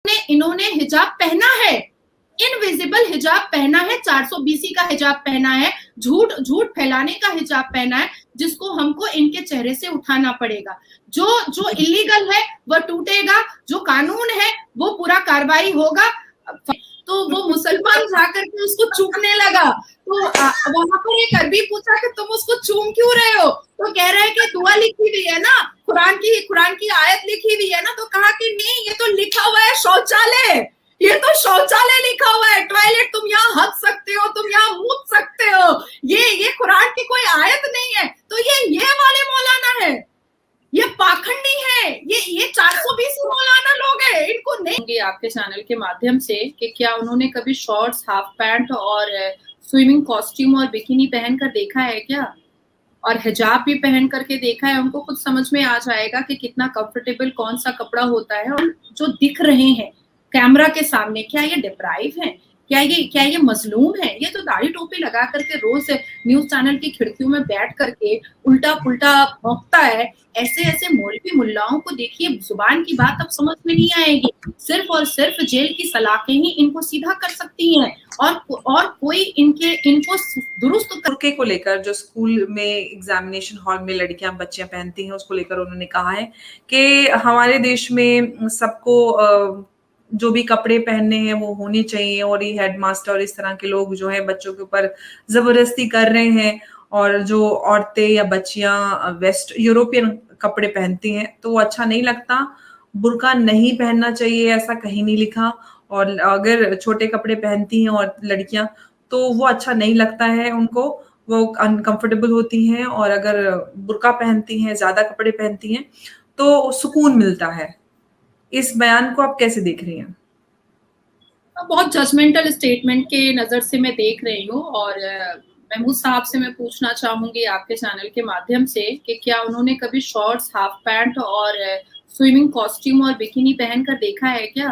इन्होंने हिजाब पहना है, इनविजिबल हिजाब पहना है, 420 का हिजाब पहना है, झूठ झूठ फैलाने का हिजाब पहना है, जिसको हमको इनके चेहरे से उठाना पड़ेगा। जो जो इलीगल है वो टूटेगा, जो कानून है वो पूरा कार्रवाई होगा। तो वो मुसलमान जाकर के उसको चूमने लगा, तो वहां पर एक अरबी पूछा कि तुम उसको चूम क्यों रहे हो, तो कह रहे हैं कि दुआ लिखी हुई है ना, कुरान की आयत लिखी हुई है ना, तो कहा कि नहीं ये तो लिखा हुआ है शौचालय, ये तो शौचालय लिखा हुआ है, टॉयलेट तुम यहाँ हक सकते हो, तुम यहाँ मूत सकते हो, ये कुरान की कोई आयत नहीं है। तो ये वाले मौलाना है, ये पाखंडी है, ये 420 मौलाना लोग हैं, इनको नहीं। आपके चैनल के माध्यम से कि क्या उन्होंने कभी शॉर्ट्स, हाफ पैंट और स्विमिंग कॉस्ट्यूम और बिकिनी पहनकर देखा है क्या, और हिजाब भी पहन करके देखा है, उनको खुद समझ में आ जाएगा कि कितना कंफर्टेबल कौन सा कपड़ा होता है। और जो दिख रहे हैं कैमरा के सामने, क्या ये डिप्राइव है, क्या ये मजलूम है? ये तो दाढ़ी टोपी लगा करके रोज न्यूज चैनल की खिड़कियों में बैठ करके उल्टा पुल्टा भौंकता है। ऐसे ऐसे मौलवी मुल्लाओं को देखिए, जुबान की बात अब समझ में नहीं आएगी, सिर्फ और सिर्फ जेल की सलाखें ही इनको सीधा कर सकती हैं, और कोई इनको दुरुस्त बुर्के को लेकर जो स्कूल में एग्जामिनेशन हॉल में लड़कियां बच्चियां पहनती हैं, उसको लेकर उन्होंने कहा है कि हमारे देश में सबको जो भी कपड़े पहनने हैं वो होने चाहिए, और ये हेडमास्टर और इस तरह के लोग जो है बच्चों के ऊपर जबरदस्ती कर रहे हैं, और जो औरतें या बच्चियां वेस्ट यूरोपियन कपड़े पहनती हैं तो वो अच्छा नहीं लगता। बुर्का नहीं पहनना चाहिए, ऐसा कहीं नहीं लिखा, और अगर छोटे कपड़े पहनती हैं और लड़कियां तो वो अच्छा नहीं लगता है उनको, वो अनकंफर्टेबल होती हैं, और अगर बुर्का पहनती हैं, ज्यादा कपड़े पहनती हैं तो सुकून मिलता है। इस बयान को आप कैसे देख रही हैं? बहुत जजमेंटल स्टेटमेंट के नजर से मैं देख रही हूँ, और महमूद साहब से मैं पूछना चाहूंगी आपके चैनल के माध्यम से कि क्या उन्होंने कभी शॉर्ट्स, हाफ पैंट और स्विमिंग कॉस्ट्यूम और बिकिनी पहनकर देखा है क्या,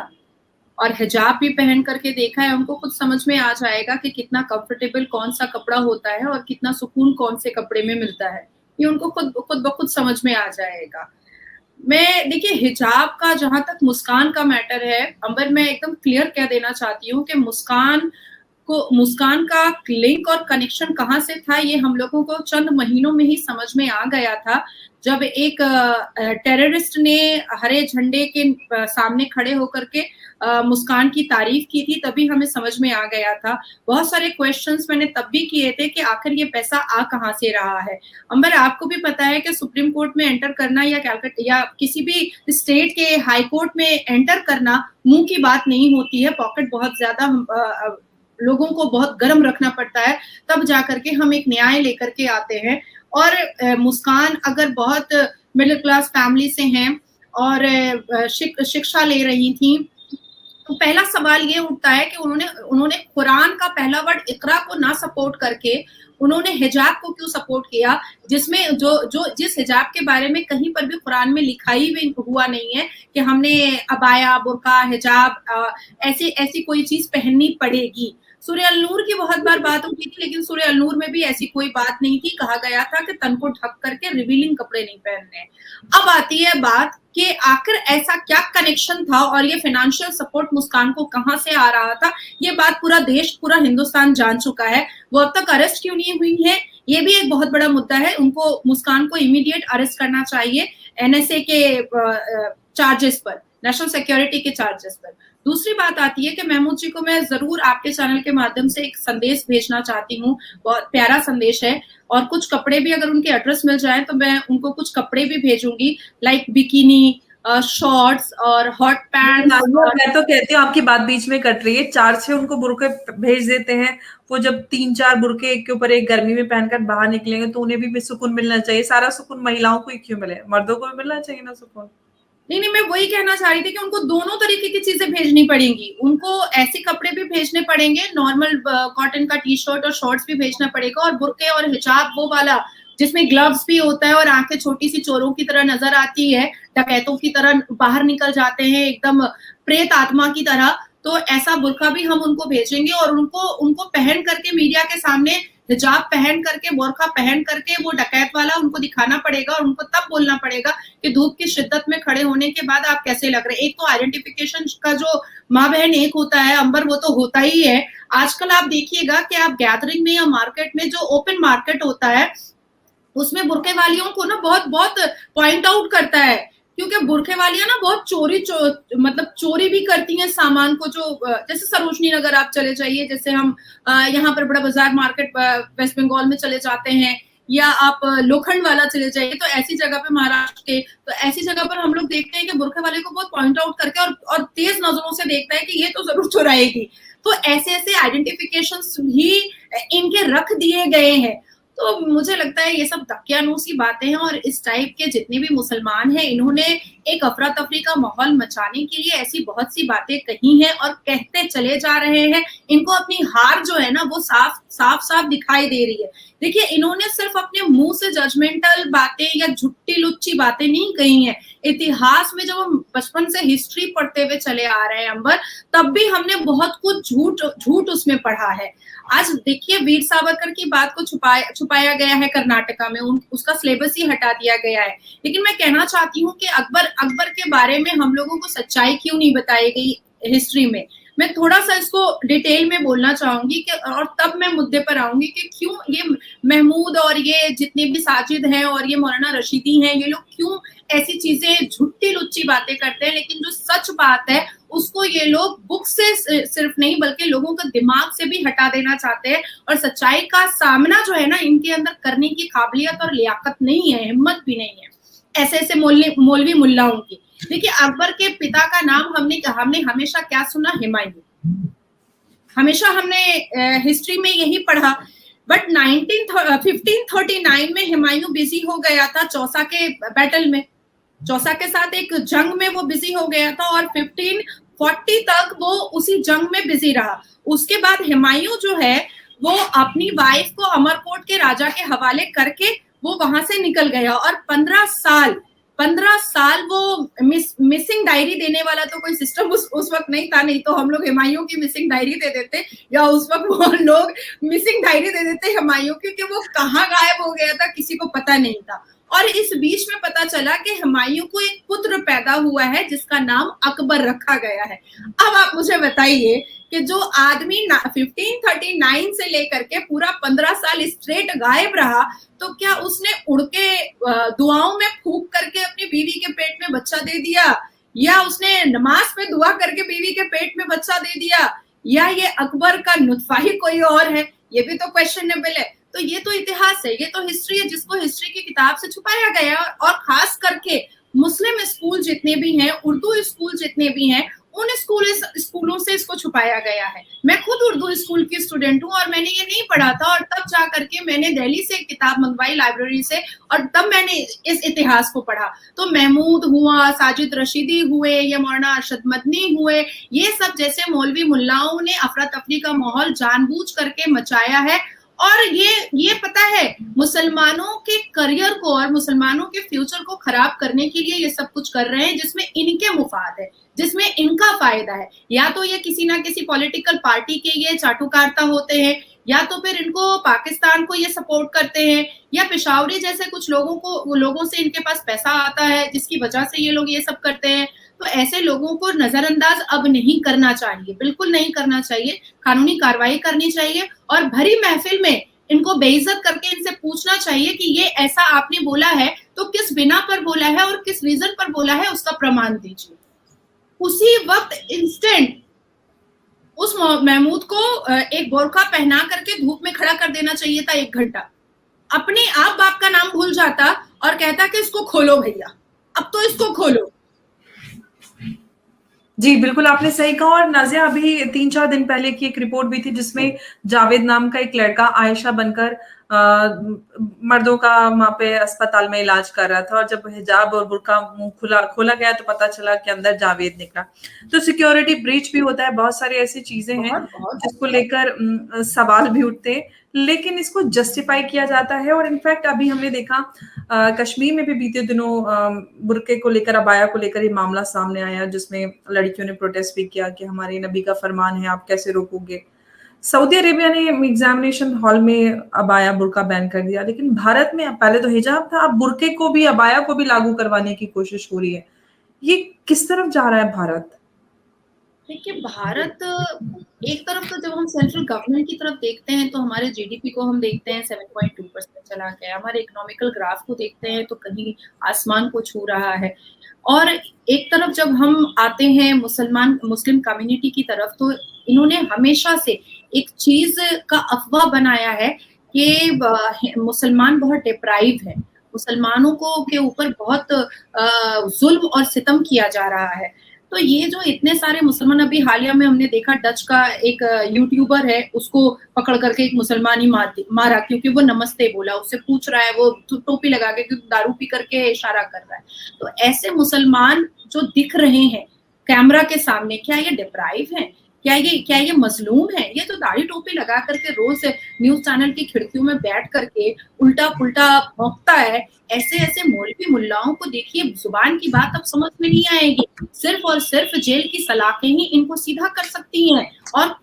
और हिजाब भी पहन करके देखा है? उनको खुद समझ में आ जाएगा कि कितना कंफर्टेबल कौन सा कपड़ा होता है और कितना सुकून कौन से कपड़े में मिलता है। ये उनको खुद ब खुद समझ में आ जाएगा। मैं देखिए, हिजाब का जहां तक मुस्कान का मैटर है, अंबर मैं एकदम क्लियर कह देना चाहती हूँ कि मुस्कान का लिंक और कनेक्शन कहाँ से था, ये हम लोगों को चंद महीनों में ही समझ में आ गया था, जब एक टेररिस्ट ने हरे झंडे के सामने खड़े होकर के मुस्कान की तारीफ की थी, तभी हमें समझ में आ गया था। बहुत सारे क्वेश्चंस मैंने तब भी किए थे कि आखिर ये पैसा आ कहाँ से रहा है। अंबर, आपको भी पता है कि सुप्रीम कोर्ट में एंटर करना या कैलकाटा या किसी भी स्टेट के हाई कोर्ट में एंटर करना मुंह की बात नहीं होती है, पॉकेट बहुत ज्यादा लोगों को बहुत गर्म रखना पड़ता है, तब जाकर के हम एक न्याय लेकर के आते हैं। और मुस्कान अगर बहुत मिडिल क्लास फैमिली से हैं और शिक्षा ले रही थी, तो पहला सवाल ये उठता है कि उन्होंने कुरान का पहला वर्ड इकरा को ना सपोर्ट करके उन्होंने हिजाब को क्यों सपोर्ट किया, जिसमें जिस हिजाब के बारे में कहीं पर भी कुरान में लिखाई भी हुआ नहीं है कि हमने अबाया, बुर्का, हिजाब ऐसी कोई चीज पहननी पड़ेगी। सूर्य अल-नूर की बहुत बार बात होती थी, लेकिन सूर्य अल-नूर में भी ऐसी कोई बात नहीं थी, कहा गया था कि तन को ढक करके रिवीलिंग कपड़े नहीं पहनने। अब आती है बात कि आखिर ऐसा क्या कनेक्शन था और ये फाइनेंशियल सपोर्ट मुस्कान को कहां से आ रहा था। ये बात पूरा देश, पूरा हिंदुस्तान जान चुका है। वो अब तक अरेस्ट क्यों नहीं हुई है, ये भी एक बहुत बड़ा मुद्दा है। उनको, मुस्कान को इमीडिएट अरेस्ट करना चाहिए एनएसए के चार्जेस पर, नेशनल सिक्योरिटी के चार्जेस पर। दूसरी बात आती है कि महमूद जी को मैं जरूर आपके चैनल के माध्यम से एक संदेश भेजना चाहती हूँ, बहुत प्यारा संदेश है, और कुछ कपड़े भी अगर उनके एड्रेस मिल जाए तो मैं उनको कुछ कपड़े भी भेजूंगी, लाइक बिकिनी, शॉर्ट्स और हॉट पैंट। मैं तो कहती हूँ, आपकी बात बीच में कट रही है, 4-6 उनको बुर्के भेज देते हैं, वो जब 3-4 बुर्के एक के ऊपर एक गर्मी में पहनकर बाहर निकलेंगे तो उन्हें भी सुकून मिलना चाहिए। सारा सुकून महिलाओं को ही क्यों मिले, मर्दों को भी मिलना चाहिए ना सुकून। नहीं, मैं वही कहना चाह रही थी कि उनको दोनों तरीके की चीजें भेजनी पड़ेंगी। उनको ऐसे कपड़े भी भेजने पड़ेंगे, नॉर्मल कॉटन का टी शर्ट और शॉर्ट्स भी भेजना पड़ेगा, और बुर्के और हिजाब वो वाला जिसमें ग्लव्स भी होता है और आंखें छोटी सी चोरों की तरह नजर आती है, डकैतों की तरह बाहर निकल जाते हैं एकदम प्रेत आत्मा की तरह, तो ऐसा बुर्का भी हम उनको भेजेंगे और उनको पहन करके मीडिया के सामने हिजाब पहन करके, बोरखा पहन करके वो डकैत वाला उनको दिखाना पड़ेगा और उनको तब बोलना पड़ेगा कि धूप की शिद्दत में खड़े होने के बाद आप कैसे लग रहे हैं। एक तो आइडेंटिफिकेशन का जो माँ बहन एक होता है अंबर, वो तो होता ही है। आजकल आप देखिएगा कि आप गैदरिंग में या मार्केट में, जो ओपन मार्केट होता है उसमें बुरखे वालियों को ना बहुत बहुत पॉइंट आउट करता है, क्योंकि बुरखे वालियां ना बहुत मतलब चोरी भी करती हैं सामान को। जो जैसे सरोजनी नगर आप चले जाइए, जैसे हम यहाँ पर बड़ा बाजार मार्केट वेस्ट बंगाल में चले जाते हैं, या आप लोखंड वाला चले जाइए, तो ऐसी जगह पे महाराष्ट्र के, तो ऐसी जगह पर हम लोग देखते हैं कि बुरखे वाले को बहुत पॉइंट आउट करके और तेज नजरों से देखता है कि ये तो जरूर चुराएगी। तो ऐसे ऐसे आइडेंटिफिकेशंस भी इनके रख दिए गए हैं। तो मुझे लगता है ये सब दकियानूसी बातें हैं, और इस टाइप के जितने भी मुसलमान हैं इन्होंने एक अफरा तफरी का माहौल मचाने के लिए ऐसी बहुत सी बातें कही हैं और कहते चले जा रहे हैं। इनको अपनी हार जो है ना वो साफ साफ दिखाई दे रही है। देखिए, इन्होंने सिर्फ अपने मुंह से जजमेंटल बातें या झुट्टी लुच्ची बातें नहीं कही हैं। इतिहास में जब हम बचपन से हिस्ट्री पढ़ते हुए चले आ रहे हैं अंबर, तब भी हमने बहुत कुछ झूठ उसमें पढ़ा है। आज देखिए, वीर सावरकर की बात को छुपाया गया है कर्नाटका में, उसका सिलेबस ही हटा दिया गया है। लेकिन मैं कहना चाहती हूँ कि अकबर के बारे में हम लोगों को सच्चाई क्यों नहीं बताई गई हिस्ट्री में। मैं थोड़ा सा इसको डिटेल में बोलना चाहूंगी कि, और तब मैं मुद्दे पर आऊंगी कि क्यों ये महमूद और ये जितने भी साजिद हैं और ये मौलाना रशीदी हैं, ये लोग क्यों ऐसी चीजें झुट्टी लुच्ची बातें करते हैं, लेकिन जो सच बात है उसको ये लोग बुक से सिर्फ नहीं बल्कि लोगों के दिमाग से भी हटा देना चाहते हैं। और सच्चाई का सामना जो है ना, इनके अंदर करने की काबिलियत और लियाकत नहीं है, हिम्मत भी नहीं है ऐसे ऐसे मौलवी मुल्लाओं की। देखिए, अकबर के पिता का नाम हमने हमेशा क्या सुना, हुमायूं। हमेशा हमने हिस्ट्री में यही पढ़ा। बट 1539 में हुमायूं बिजी हो गया था चौसा के बैटल में, चौसा के साथ एक जंग में वो बिजी हो गया था, और 1540 तक वो उसी जंग में बिजी रहा। उसके बाद हुमायूं जो है वो अपनी वाइफ को अमरकोट के राजा के हवाले करके वो वहां से निकल गया, और 15 साल वो मिसिंग डायरी देने वाला तो कोई सिस्टम उस वक्त नहीं था, नहीं तो हम लोग हुमायूं की मिसिंग डायरी दे देते, या उस वक्त वो लोग मिसिंग डायरी दे देते हुमायूं, क्योंकि वो कहाँ गायब हो गया था किसी को पता नहीं था। और इस बीच में पता चला कि हुमायूं को एक पुत्र पैदा हुआ है जिसका नाम अकबर रखा गया है। अब आप मुझे बताइए कि जो आदमी 1539 से लेकर के पूरा 15 साल स्ट्रेट गायब रहा, तो क्या उसने उड़ के दुआओं में फूंक करके अपनी बीवी के पेट में बच्चा दे दिया, या उसने नमाज में दुआ करके बीवी के पेट में बच्चा दे दिया, या ये अकबर का नुत्फा ही कोई और है? ये भी तो क्वेश्चनेबल है। तो ये तो इतिहास है, ये तो हिस्ट्री है जिसको हिस्ट्री की किताब से छुपाया गया है। और खास करके मुस्लिम स्कूल जितने भी हैं, उर्दू स्कूल जितने भी हैं, उन स्कूलों से इसको छुपाया गया है। मैं खुद उर्दू स्कूल की स्टूडेंट हूँ और मैंने ये नहीं पढ़ा था, और तब जा करके मैंने दिल्ली से एक किताब मंगवाई लाइब्रेरी से, और तब मैंने इस इतिहास को पढ़ा। तो महमूद हुआ, साजिद रशीदी हुए, या मौलाना अरशद मदनी हुए, ये सब जैसे मौलवी मुल्लाओं ने अफरा तफरी का माहौल जानबूझ करके मचाया है। और ये पता है, मुसलमानों के करियर को और मुसलमानों के फ्यूचर को खराब करने के लिए ये सब कुछ कर रहे हैं, जिसमें इनके मुफाद है, जिसमें इनका फायदा है। या तो ये किसी ना किसी पॉलिटिकल पार्टी के ये चाटुकारता होते हैं, या तो फिर इनको पाकिस्तान को ये सपोर्ट करते हैं, या पेशावरी जैसे कुछ लोगों से इनके पास पैसा आता है जिसकी वजह से ये लोग ये सब करते हैं। तो ऐसे लोगों को नजरअंदाज अब नहीं करना चाहिए, बिल्कुल नहीं करना चाहिए। कानूनी कार्रवाई करनी चाहिए, और भरी महफिल में इनको बेइज्जत करके इनसे पूछना चाहिए कि ये ऐसा आपने बोला है तो किस बिना पर बोला है और किस रीजन पर बोला है, उसका प्रमाण दीजिए। उसी वक्त इंस्टेंट उस महमूद को एक बोरखा पहना करके धूप में खड़ा कर देना चाहिए था 1 घंटा। अपने आप बाप का नाम भूल जाता और कहता कि इसको खोलो भैया, अब तो इसको खोलो। जी, बिल्कुल आपने सही कहा। और नाज़िया, अभी 3-4 दिन पहले की एक रिपोर्ट भी थी जिसमें जावेद नाम का एक लड़का आयशा बनकर मर्दों का वहां पे अस्पताल में इलाज कर रहा था, और जब हिजाब और बुर्का मुंह खोला गया तो पता चला कि अंदर जावेद निकला। तो सिक्योरिटी ब्रीच भी होता है, बहुत सारी ऐसी चीजें हैं जिसको लेकर सवाल भी उठते हैं, लेकिन इसको जस्टिफाई किया जाता है। और इनफैक्ट अभी हमने देखा कश्मीर में भी बीते दिनों बुर्के को लेकर, अबाया को लेकर ये मामला सामने आया, जिसमें लड़कियों ने प्रोटेस्ट भी किया कि हमारे नबी का फरमान है, आप कैसे रोकोगे। सऊदी अरेबिया ने एग्जामिनेशन हॉल में अबाया बुर्का बैन कर दिया, लेकिन भारत में पहले तो हिजाब था, अब बुर्के को भी, अबाया को भी लागू करवाने की कोशिश हो रही है। ये किस तरफ जा रहा है भारत? देखिए, भारत एक तरफ तो जब हम सेंट्रल गवर्नमेंट की तरफ देखते हैं तो हमारे जीडीपी को हम देखते हैं 7.2% चला गया, हमारे इकोनॉमिकल ग्राफ को देखते हैं तो कहीं आसमान को छू रहा है। और एक तरफ जब हम आते हैं मुस्लिम कम्युनिटी की तरफ, तो इन्होंने हमेशा से एक चीज का अफवाह बनाया है कि मुसलमान बहुत डिप्राइव है, मुसलमानों को के ऊपर बहुत जुल्म और सितम किया जा रहा है। तो ये जो इतने सारे मुसलमान, अभी हालिया में हमने देखा डच का एक यूट्यूबर है, उसको पकड़ करके एक मुसलमान ही मारा क्योंकि वो नमस्ते बोला, उससे पूछ रहा है, वो टोपी लगा के दारू पी करके इशारा कर रहा है। तो ऐसे मुसलमान जो दिख रहे हैं कैमरा के सामने, क्या ये डिप्राइव है? क्या ये मजलूम है? ये तो दाढ़ी टोपी लगा करके रोज न्यूज चैनल की खिड़कियों में बैठ करके उल्टा पुल्टा भौंकता है। ऐसे ऐसे मौलवी मुल्लाओं को देखिए, जुबान की बात अब समझ में नहीं आएगी, सिर्फ और सिर्फ जेल की सलाखें ही इनको सीधा कर सकती हैं, और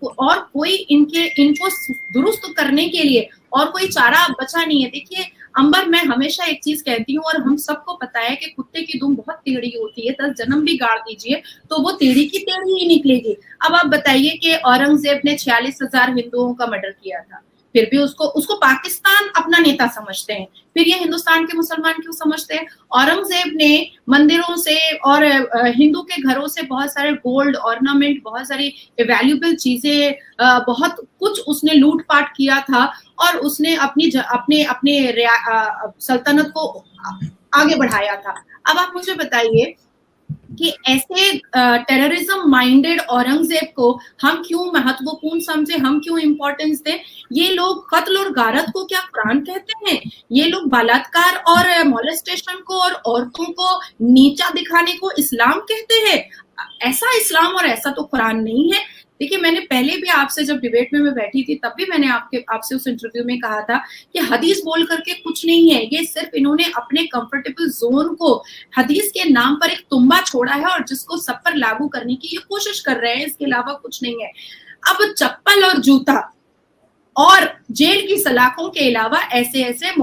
कोई इनको दुरुस्त करने के लिए और कोई चारा बचा नहीं है। देखिए अंबर, मैं हमेशा एक चीज कहती हूँ, और हम सबको पता है कि कुत्ते की दुम बहुत टेढ़ी होती है, 10 जन्म भी गाड़ दीजिए तो वो टेढ़ी की टेढ़ी ही निकलेगी। अब आप बताइए कि औरंगजेब ने 46,000 हिंदुओं का मर्डर किया था, फिर भी उसको पाकिस्तान अपना नेता समझते हैं, फिर ये हिंदुस्तान के मुसलमान क्यों समझते हैं? औरंगजेब ने मंदिरों से और हिंदू के घरों से बहुत सारे गोल्ड ऑर्नामेंट, बहुत सारी वैल्यूएबल चीजें, बहुत कुछ उसने लूटपाट किया था, और उसने अपने सल्तनत को आगे बढ़ाया था। अब आप मुझे बताइए कि ऐसे टेररिज्म माइंडेड औरंगजेब को हम क्यों महत्वपूर्ण समझे, हम क्यों इंपॉर्टेंस दें? ये लोग कत्ल और गारत को क्या कुरान कहते हैं? ये लोग बलात्कार और मोलेस्टेशन को और औरतों को नीचा दिखाने को इस्लाम कहते हैं? ऐसा इस्लाम और ऐसा तो कुरान नहीं है। देखिए, मैंने पहले भी आपसे जब डिबेट में मैं बैठी थी तब भी मैंने आपसे उस इंटरव्यू में कहा था कि हदीस बोल करके कुछ नहीं है, ये सिर्फ इन्होंने अपने कंफर्टेबल जोन को हदीस के नाम पर एक तुम्बा छोड़ा है और जिसको सब पर लागू करने की ये कोशिश कर रहे हैं, इसके अलावा कुछ नहीं है। अब चप्पल और जूता और जेल की सलाखों के अलावा ऐसे ऐसे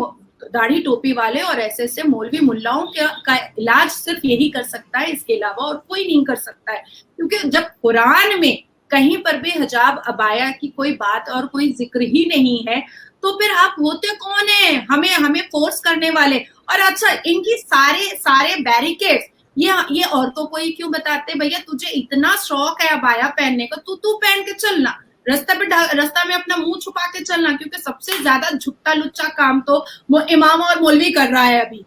दाढ़ी टोपी वाले और ऐसे ऐसे मौलवी मुल्लाओं का इलाज सिर्फ यही कर सकता है, इसके अलावा और कोई नहीं कर सकता है। क्योंकि जब कुरान में कहीं पर भी हिजाब अबाया की कोई बात और कोई जिक्र ही नहीं है, तो फिर आप होते कौन है हमें फोर्स करने वाले? और अच्छा, इनकी सारे बैरिकेड्स ये औरतों को ही क्यों बताते? भैया तुझे इतना शौक है अबाया पहनने का, तू पहन के चलना, रास्ता में अपना मुंह छुपा के चलना, क्योंकि सबसे ज्यादा झुट्टा लुच्चा काम तो वो इमाम और मौलवी कर रहा है अभी,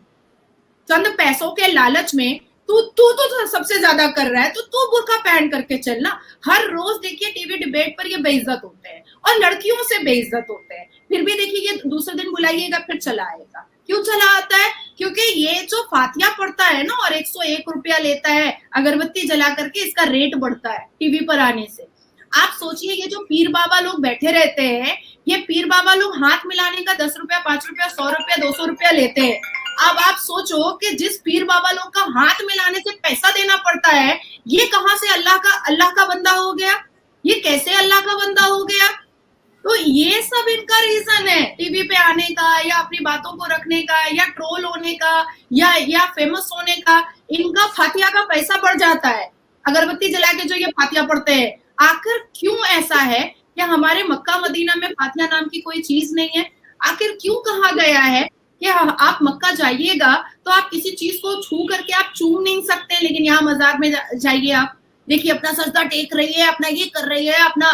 चंद पैसों के लालच में। तू तो सबसे ज्यादा कर रहा है, तो तू बुर्का पहन करके चलना। हर रोज देखिए टीवी डिबेट पर ये बेइज्जत होते हैं और लड़कियों से बेइज्जत होते हैं, फिर भी देखिए ये दूसरे दिन बुलाइएगा फिर चला आएगा। क्यों चला आता है? क्योंकि ये जो फातिया पढ़ता है ना और 101 रुपया लेता है अगरबत्ती जला करके, इसका रेट बढ़ता है टीवी पर आने से। आप सोचिए, ये जो पीर बाबा लोग बैठे रहते हैं, ये पीर बाबा लोग हाथ मिलाने का 10 रुपया, 5 रुपया, 100 रुपया, 200 रुपया लेते हैं। अब आप सोचो कि जिस पीर बाबा लोग का हाथ मिलाने से पैसा देना पड़ता है, ये कहां से अल्लाह का बंदा हो गया? ये कैसे अल्लाह का बंदा हो गया? तो ये सब इनका रीजन है टीवी पे आने का, या अपनी बातों को रखने का, या ट्रोल होने का, या फेमस होने का। इनका फातिया का पैसा बढ़ जाता है, अगरबत्ती जला के जो ये फातिया पढ़ते हैं। आखिर क्यों ऐसा है कि हमारे मक्का मदीना में फातिया नाम की कोई चीज नहीं है? आखिर क्यों कहा गया है कि आप मक्का जाइएगा तो आप किसी चीज को छू करके आप चूम नहीं सकते, लेकिन यहाँ मजार में जाइए, आप देखिए अपना सजदा टेक रही है, अपना ये कर रही है, अपना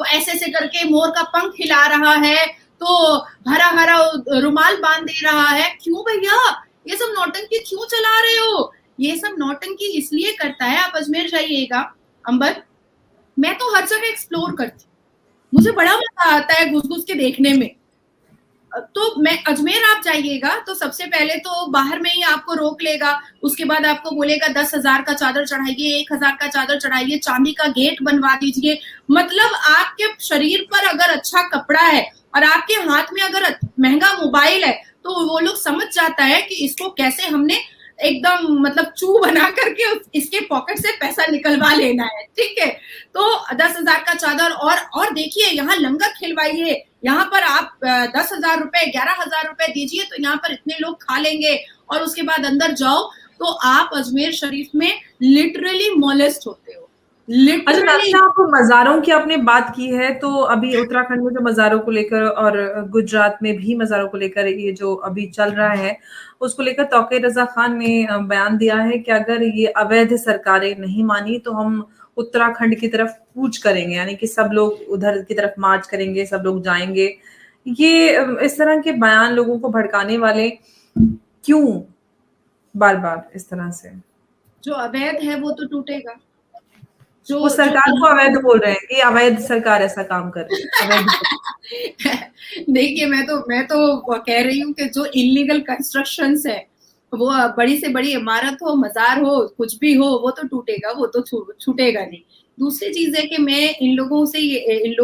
ऐसे करके मोर का पंख हिला रहा है, तो हरा हरा रुमाल बांध दे रहा है। क्यों भैया ये सब नौटंकी क्यों चला रहे हो? ये सब नौटंकी इसलिए करता है, आप अजमेर जाइएगा अंबर, मैं तो हर जगह एक्सप्लोर करती, मुझे बड़ा मजा आता है घुस घुस के देखने में। तो मैं अजमेर आप जाइएगा तो सबसे पहले तो बाहर में ही आपको रोक लेगा, उसके बाद आपको बोलेगा 10,000 का चादर चढ़ाइए, 1,000 का चादर चढ़ाइए, चांदी का गेट बनवा दीजिए। मतलब आपके शरीर पर अगर अच्छा कपड़ा है और आपके हाथ में अगर महंगा मोबाइल है, तो वो लोग समझ जाता है कि इसको कैसे हमने एकदम मतलब चू बना करके इसके पॉकेट से पैसा निकलवा लेना है, ठीक है। तो 10,000 का चादर और देखिए यहाँ लंगर खिलवाइए, यहाँ पर आप 10,000 रुपए 11,000 रुपए दीजिए तो यहाँ पर इतने लोग खा लेंगे, और उसके बाद अंदर जाओ तो आप अजमेर शरीफ में लिटरली मोलेस्ट होते हो, अच्छा लिटरली। तानिया, आप मज़ारों की आपने बात की है, तो अभी उत्तराखंड में जो मज़ारों को लेकर और गुजरात में भी मज़ारों को लेकर ये जो अभी चल रहा है, उसको लेकर तौक़ीर रज़ा खान ने बयान दिया है कि अगर ये अवैध सरकारें नहीं मानी तो हम उत्तराखंड की तरफ कूच करेंगे, यानी कि सब लोग उधर की तरफ मार्च करेंगे, सब लोग जाएँगे। ये इस तरह के बयान लोगों को भड़काने वाले क्यों बार-बार इस तरह से? जो अवैध है वो तो टूटेगा। जो वो जो सरकार को अवैध इल्लीगल बोल रहे हैं कि अवैध सरकार ऐसा काम कर रही है, अवैध। देखिए मैं तो कह रही हूँ कि जो इल्लीगल कंस्ट्रक्शंस है, वो बड़ी से बड़ी इमारत हो, मज़ार हो, कुछ भी हो, वो तो टूटेगा, वो तो छूटेगा नहीं। दूसरी चीज़ है कि मैं इन लोगों से इन लोगों